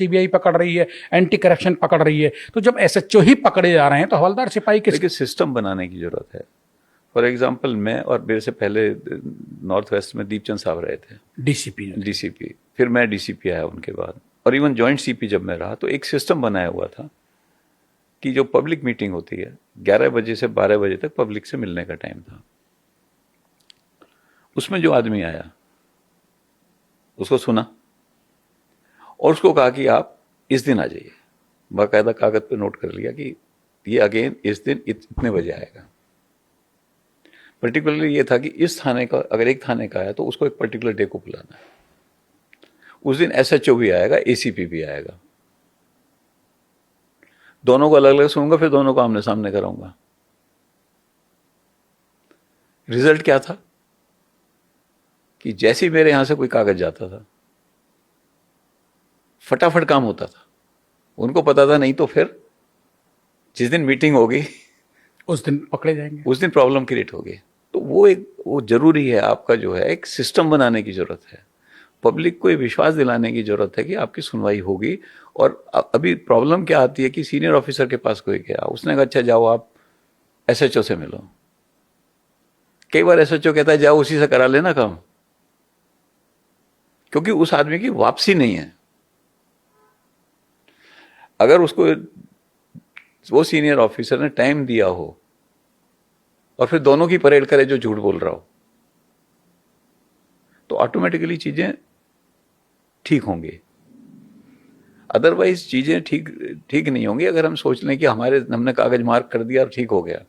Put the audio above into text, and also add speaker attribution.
Speaker 1: CBI पकड़ रही है, एंटी करप्शन पकड़ रही है, तो जब एसएचओ ही पकड़े जा रहे हैं तो हवलदार सिपाही
Speaker 2: देखिए सिस्टम बनाने की जरूरत है। फॉर एग्जाम्पल मैं और मेरे से पहले नॉर्थ वेस्ट में दीपचंद साहब रहे थे डीसीपी, फिर मैं डीसीपी आया उनके बाद, और इवन जॉइंट सीपी जब मैं रहा, तो एक सिस्टम बनाया हुआ था कि जो पब्लिक मीटिंग होती है 11 बजे से 12 बजे तक पब्लिक से मिलने का टाइम था। उसमें जो आदमी आया उसको सुना और उसको कहा कि आप इस दिन आ जाइए, बाकायदा कागज पे नोट कर लिया कि ये अगेन इस दिन इतने बजे आएगा। पर्टिकुलरली ये था कि इस थाने का अगर एक थाने का आया तो उसको एक पर्टिकुलर डे को बुलाना है। उस दिन एसएचओ भी आएगा, एसीपी भी आएगा, दोनों को अलग अलग सुनूंगा, फिर दोनों को आमने सामने कराऊंगा। रिजल्ट क्या था कि जैसे ही मेरे यहां से कोई कागज जाता था फटाफट काम होता था। उनको पता था नहीं तो फिर जिस दिन मीटिंग होगी
Speaker 1: उस दिन पकड़े जाएंगे,
Speaker 2: उस दिन प्रॉब्लम क्रिएट होगी। तो वो जरूरी है, आपका जो है एक सिस्टम बनाने की जरूरत है, पब्लिक को ये विश्वास दिलाने की जरूरत है कि आपकी सुनवाई होगी। और अभी प्रॉब्लम क्या आती है कि सीनियर ऑफिसर के पास कोई गया, उसने कहा अच्छा जाओ आप एसएचओ से मिलो। कई बार एसएचओ कहता है जाओ उसी से करा लेना काम, क्योंकि उस आदमी की वापसी नहीं है। अगर उसको वो सीनियर ऑफिसर ने टाइम दिया हो और फिर दोनों की परेड करे जो झूठ बोल रहा हो, तो ऑटोमेटिकली चीजें ठीक होंगी। अदरवाइज चीजें ठीक नहीं होंगी अगर हम सोच लें कि हमने कागज मार्क कर दिया और ठीक हो गया।